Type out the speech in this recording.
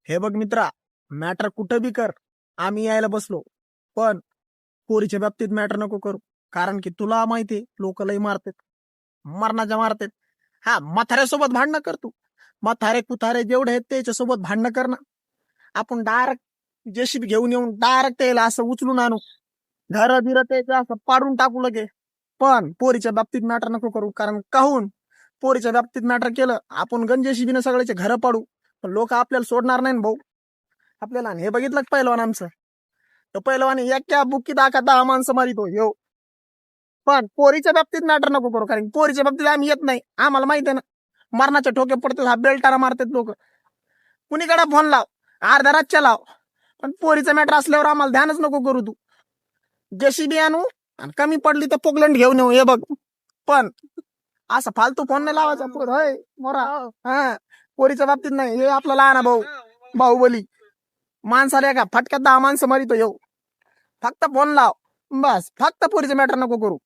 हे बघ मित्रा, मॅटर कुठं बी कर, आम्ही यायला बसलो. पण पोरीच्या बाबतीत मॅटर नको करू. कारण की तुला माहितीये लोक लय मारतात, मरणाच्या मारतात. हा, म्हाताऱ्यासोबत भांडणं कर तू. म्हातारे कुतारे जेवढे आहेत त्याच्यासोबत भांडणं कर ना. आपण डायरेक्ट जेसीबी घेऊन येऊन डायरेक्ट त्याला असं उचलून आणू, घर बिर त्याचं असं पाडून टाकू लगे. पण पोरीच्या बाबतीत मॅटर नको करू. कारण काहून पोरीच्या बाबतीत मॅटर केलं आपण गंजेशीबीनं सगळ्याचे घर पाडू, पण लोक आपल्याला सोडणार नाही ना भाऊ. आपल्याला हे बघितलं का पहिलवान आमचं, तो पहिलवान एका बुक्की 10 माणसं मारितो येऊ. पण पोरीच्या बाबतीत मॅटर नको करू. कारण पोरीच्या बाबतीत आम्ही येत नाही, आम्हाला माहिती आहे ना मरणाचे ठोके पडतात, हा बेल्टारा मारतात लोक. कुणीकडे फोन लाव, अर्ध्या रातच्या लाव, पण पोरीचं मॅटर असल्यावर आम्हाला ध्यानच नको करू. तू जेसीबी आणू आणि कमी पडली तर पोगलंड घेऊन येऊ, हे बघ. पण असं फालतू फोन नाही लावायचा. होय मोरा, हा पोरीच्या बाबतीत नाही. हे आपला लहान भाऊ बाहुबली, माणसाला का फटक्यात 10 माणसं मारितो येऊ. फक्त फोन लाव बस, फक्त पोरीचं मॅटर नको करू.